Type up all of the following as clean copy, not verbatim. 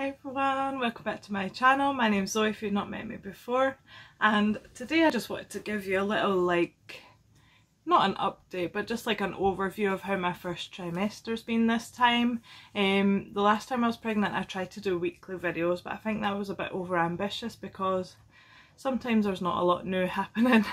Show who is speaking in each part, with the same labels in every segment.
Speaker 1: Hi everyone, welcome back to my channel. My name's Zoe if you've not met me before, and today I just wanted to give you a little, not an update, but just like an overview of how my first trimester's been this time. The last time I was pregnant I tried to do weekly videos, but I think that was a bit over ambitious because sometimes there's not a lot new happening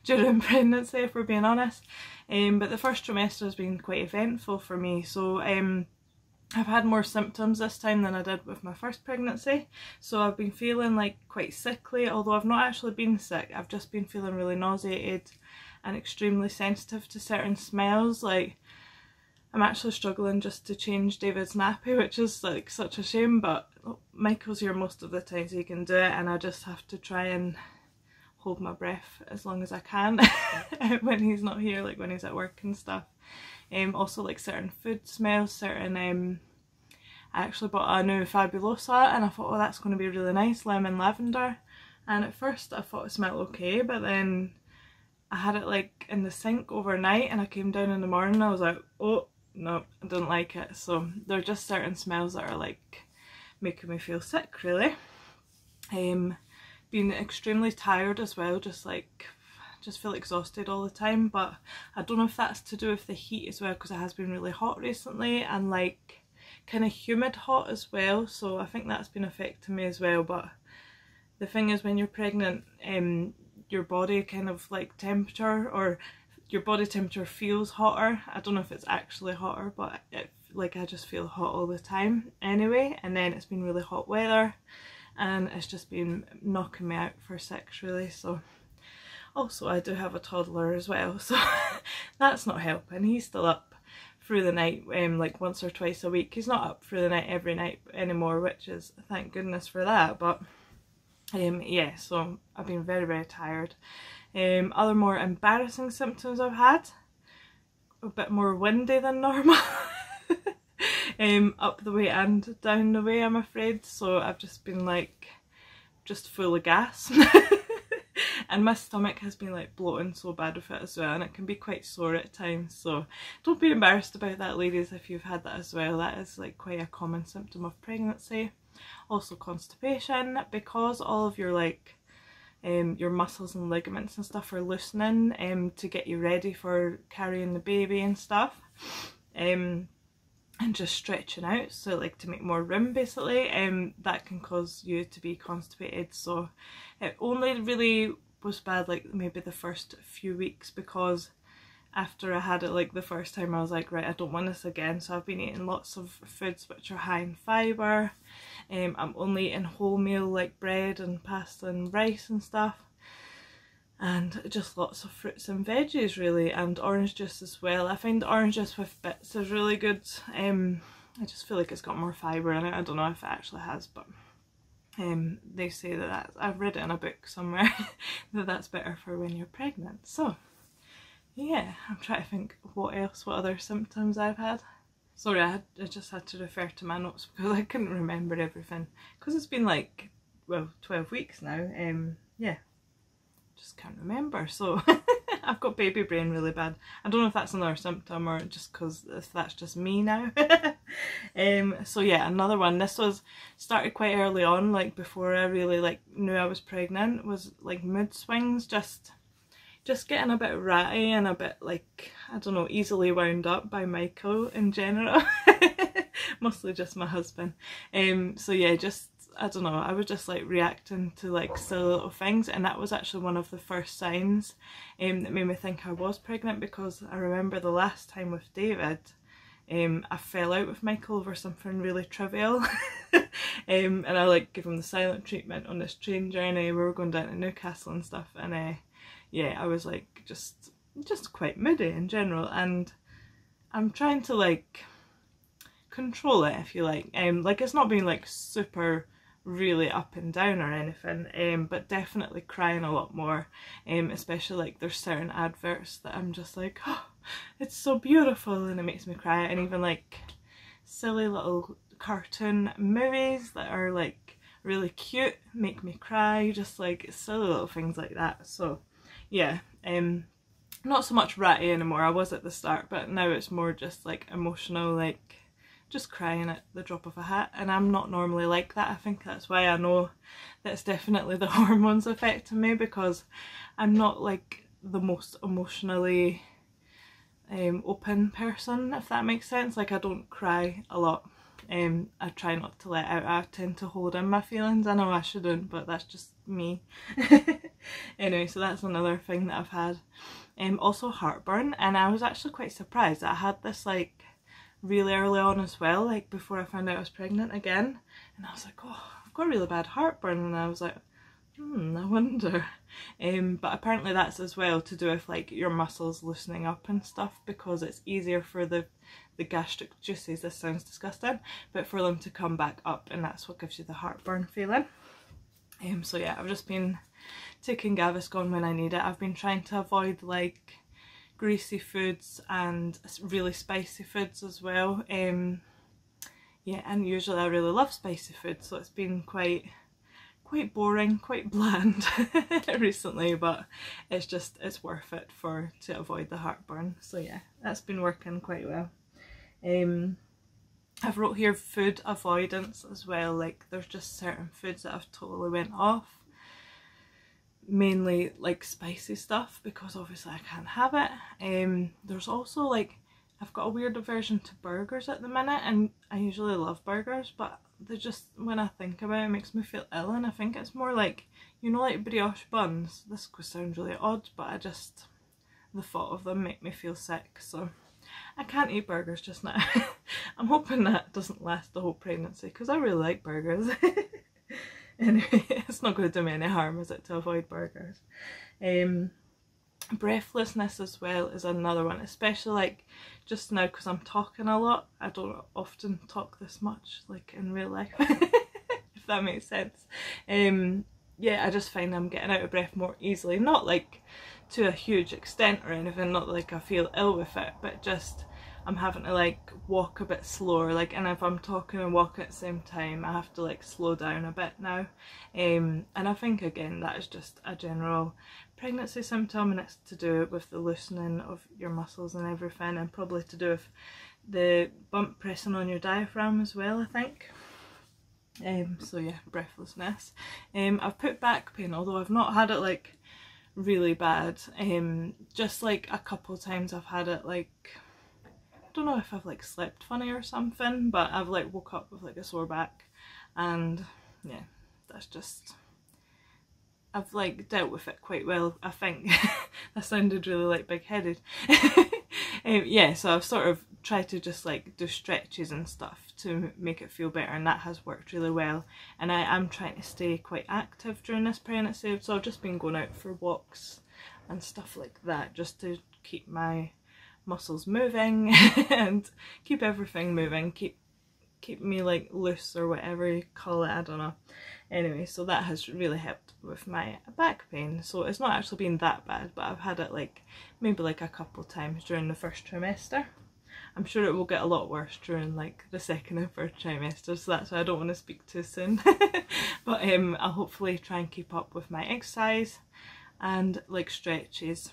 Speaker 1: during pregnancy, if we're being honest. But the first trimester has been quite eventful for me, so I've had more symptoms this time than I did with my first pregnancy. So I've been feeling like quite sickly, although I've not actually been sick. I've just been feeling really nauseated and extremely sensitive to certain smells. Like, I'm actually struggling just to change David's nappy, which is like such a shame, but Michael's here most of the time so he can do it, and I just have to try and hold my breath as long as I can when he's not here, like when he's at work and stuff. Also like certain food smells, I actually bought a new Fabulosa and I thought, oh, that's going to be really nice, lemon lavender, and at first I thought it smelled okay, but then I had it like in the sink overnight and I came down in the morning and I was like, oh no, I don't like it. So there are just certain smells that are like making me feel sick, really. Being extremely tired as well, just feel exhausted all the time, but I don't know if that's to do with the heat as well, because it has been really hot recently and like kind of humid hot as well, so I think that's been affecting me as well. But the thing is, when you're pregnant, your body kind of like temperature, or your body temperature feels hotter. I don't know if it's actually hotter, but I just feel hot all the time anyway, and then it's been really hot weather and it's just been knocking me out for 6 really. So also I do have a toddler as well, so that's not helping. He's still up through the night, like once or twice a week. He's not up through the night every night anymore, which is thank goodness for that. But yeah, so I've been very, very tired. Other more embarrassing symptoms I've had, a bit more windy than normal. Up the way and down the way, I'm afraid. So I've just been like just full of gas. And my stomach has been like bloating so bad with it as well, and it can be quite sore at times, so don't be embarrassed about that, ladies, if you've had that as well. That is like quite a common symptom of pregnancy. Also constipation, because all of your your muscles and ligaments and stuff are loosening to get you ready for carrying the baby and stuff, and just stretching out, so like to make more room basically, that can cause you to be constipated. So it only really was bad like maybe the first few weeks, because after I had it like the first time I was like, right, I don't want this again. So I've been eating lots of foods which are high in fibre. I'm only eating wholemeal like bread and pasta and rice and stuff, and just lots of fruits and veggies really, and orange juice as well. I find the orange juice with bits is really good. I just feel like it's got more fibre in it. I don't know if it actually has, but they say that I've read it in a book somewhere that that's better for when you're pregnant. So yeah, I'm trying to think what other symptoms I've had. Sorry, I just had to refer to my notes because I couldn't remember everything, because it's been like, well, 12 weeks now. Yeah, just can't remember. So I've got baby brain really bad. I don't know if that's another symptom or just because if that's just me now. So yeah, another one. This was started quite early on, like before I really knew I was pregnant, was like mood swings, just getting a bit ratty and a bit I don't know, easily wound up by Michael in general. Mostly just my husband. So yeah, I don't know, I was just like reacting to like silly little things, and that was actually one of the first signs that made me think I was pregnant, because I remember the last time with David, I fell out with Michael over something really trivial. And I like gave him the silent treatment on this train journey. We were going down to Newcastle and stuff, and yeah, I was like just quite moody in general, and I'm trying to like control it, if you like. It's not being like super really up and down or anything, but definitely crying a lot more, especially like there's certain adverts that I'm just like, oh, it's so beautiful, and it makes me cry. And even like silly little cartoon movies that are like really cute make me cry, just like silly little things like that. So yeah, not so much ratty anymore. I was at the start, but now it's more just like emotional, like just crying at the drop of a hat, and I'm not normally like that. I think that's why I know that it's definitely the hormones affecting me, because I'm not like the most emotionally open person, if that makes sense. Like I don't cry a lot. I try not to let out. I tend to hold in my feelings. I know I shouldn't, but that's just me. Anyway, so that's another thing that I've had. Also heartburn, and I was actually quite surprised that I had this like really early on as well, like before I found out I was pregnant again, and I was like, oh, I've got really bad heartburn, and I was like, I wonder. But apparently that's as well to do with like your muscles loosening up and stuff, because it's easier for the gastric juices, this sounds disgusting, but for them to come back up, and that's what gives you the heartburn feeling. So yeah, I've just been taking Gaviscon when I need it. I've been trying to avoid like greasy foods and really spicy foods as well. Yeah, and usually I really love spicy food, so it's been quite boring, quite bland recently, but it's worth it to avoid the heartburn. So yeah, that's been working quite well. I've wrote here food avoidance as well, like there's just certain foods that I've totally went off, mainly like spicy stuff, because obviously I can't have it. There's also like, I've got a weird aversion to burgers at the minute, and I usually love burgers, but they just, when I think about it, it makes me feel ill, and I think it's more like, you know, like brioche buns. This could sound really odd, but the thought of them make me feel sick, so I can't eat burgers just now. I'm hoping that doesn't last the whole pregnancy, because I really like burgers. Anyway, it's not going to do me any harm, is it, to avoid burgers? Breathlessness as well is another one, especially like just now because I'm talking a lot. I don't often talk this much like in real life, if that makes sense. Yeah, I just find I'm getting out of breath more easily, not like to a huge extent or anything, not like I feel ill with it, but just I'm having to like walk a bit slower, like, and if I'm talking and walking at the same time, I have to like slow down a bit now. And I think again that is just a general pregnancy symptom, and it's to do with the loosening of your muscles and everything, and probably to do with the bump pressing on your diaphragm as well, I think. So yeah, breathlessness. I've put back pain, although I've not had it like really bad. Just like a couple times I've had it, like, I don't know if I've like slept funny or something, but I've like woke up with like a sore back, and yeah, that's just, I've like dealt with it quite well, I think. That sounded really like big-headed. Yeah, so I've sort of tried to just like do stretches and stuff to make it feel better, and that has worked really well. And I am trying to stay quite active during this pregnancy, so I've just been going out for walks and stuff like that, just to keep my muscles moving and keep everything moving, keep me like loose or whatever you call it, I don't know. Anyway, so that has really helped with my back pain. So it's not actually been that bad, but I've had it like maybe like a couple times during the first trimester. I'm sure it will get a lot worse during like the second and third trimester, so that's why I don't want to speak too soon. But I'll hopefully try and keep up with my exercise and like stretches.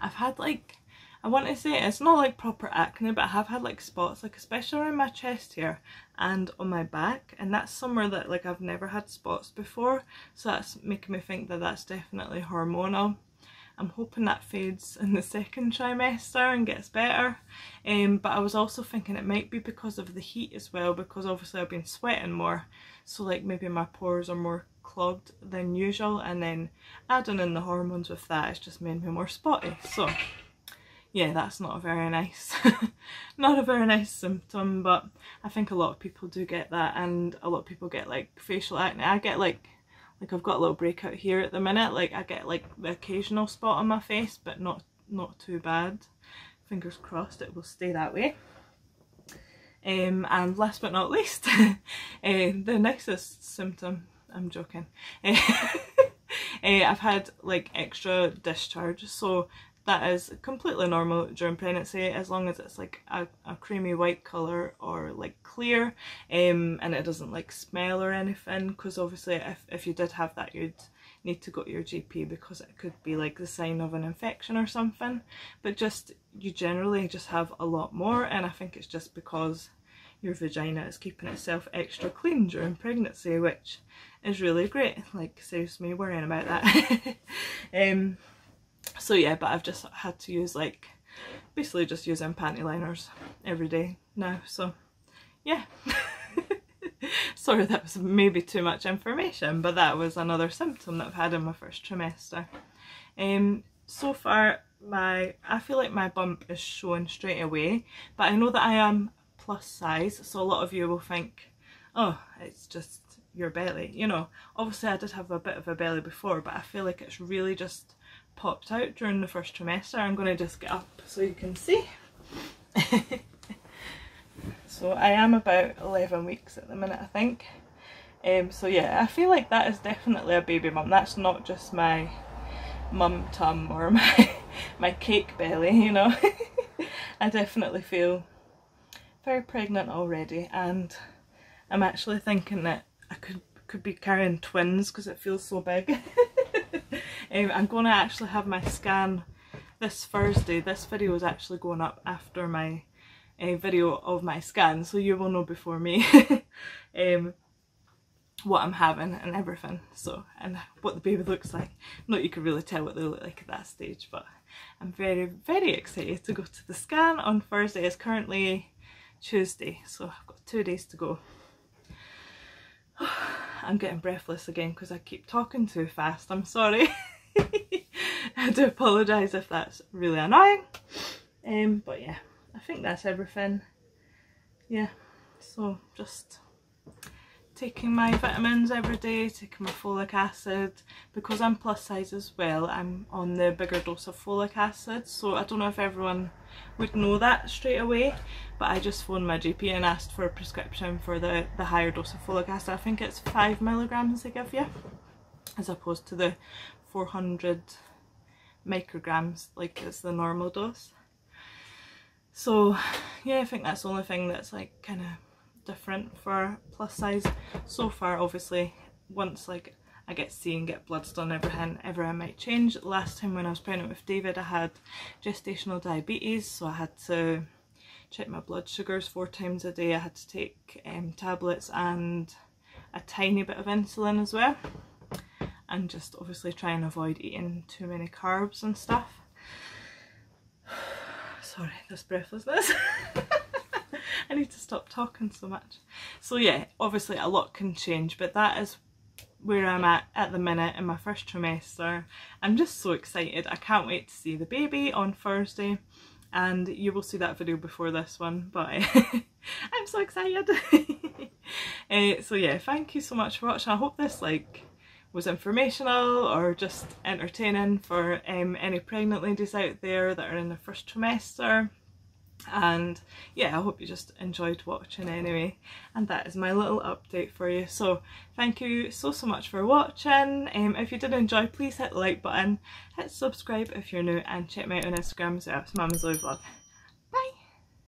Speaker 1: I've had like, I want to say it's not like proper acne, but I have had like spots, like especially around my chest here and on my back, and that's somewhere that like I've never had spots before, so that's making me think that that's definitely hormonal. I'm hoping that fades in the second trimester and gets better, but I was also thinking it might be because of the heat as well, because obviously I've been sweating more, so like maybe my pores are more clogged than usual, and then adding in the hormones with that, it's just made me more spotty. So yeah, that's not a very nice not a very nice symptom, but I think a lot of people do get that, and a lot of people get like facial acne. I get like I've got a little breakout here at the minute, like I get like the occasional spot on my face, but not too bad. Fingers crossed it will stay that way. And last but not least, the nicest symptom, I'm joking, I've had like extra discharge, so that is completely normal during pregnancy, as long as it's like a creamy white colour or like clear, and it doesn't like smell or anything, because obviously if you did have that, you'd need to go to your GP because it could be like the sign of an infection or something, but just you generally just have a lot more, and I think it's just because your vagina is keeping itself extra clean during pregnancy, which is really great. Like, saves me worrying about that. So yeah, but I've just had to use like basically just using panty liners every day now, so yeah. Sorry, that was maybe too much information, but that was another symptom that I've had in my first trimester. So far I feel like my bump is showing straight away, but I know that I am plus size, so a lot of you will think, oh, it's just your belly, you know. Obviously I did have a bit of a belly before, but I feel like it's really just popped out during the first trimester. I'm going to just get up so you can see. So I am about 11 weeks at the minute, I think. So yeah, I feel like that is definitely a baby bump. That's not just my mum tum or my cake belly, you know. I definitely feel very pregnant already, and I'm actually thinking that I could be carrying twins because it feels so big. I'm going to actually have my scan this Thursday. This video is actually going up after my video of my scan, so you will know before me what I'm having and everything, so, and what the baby looks like. Not you can really tell what they look like at that stage, but I'm very, very excited to go to the scan on Thursday. It's currently Tuesday, so I've got 2 days to go. I'm getting breathless again because I keep talking too fast, I'm sorry. I do apologise if that's really annoying, but yeah, I think that's everything. Yeah, so just taking my vitamins every day, taking my folic acid. Because I'm plus size as well, I'm on the bigger dose of folic acid, so I don't know if everyone would know that straight away, but I just phoned my GP and asked for a prescription for the higher dose of folic acid. I think it's 5 milligrams they give you, as opposed to the 400 micrograms like it's the normal dose. So yeah, I think that's the only thing that's like kind of different for plus size so far. Obviously once like I get to see and get bloods done, everything might change. Last time when I was pregnant with David, I had gestational diabetes, so I had to check my blood sugars 4 times a day. I had to take tablets and a tiny bit of insulin as well, and just obviously try and avoid eating too many carbs and stuff. Sorry, this breathlessness. I need to stop talking so much. So yeah, obviously a lot can change, but that is where I'm at the minute in my first trimester. I'm just so excited. I can't wait to see the baby on Thursday, and you will see that video before this one, but I'm so excited. So yeah, thank you so much for watching. I hope this like was informational or just entertaining for any pregnant ladies out there that are in their first trimester. And yeah, I hope you just enjoyed watching anyway, and that is my little update for you. So thank you so much for watching. If you did enjoy, please hit the like button, hit subscribe if you're new, and check me out on Instagram as well. It's Mama Zoe Vlog.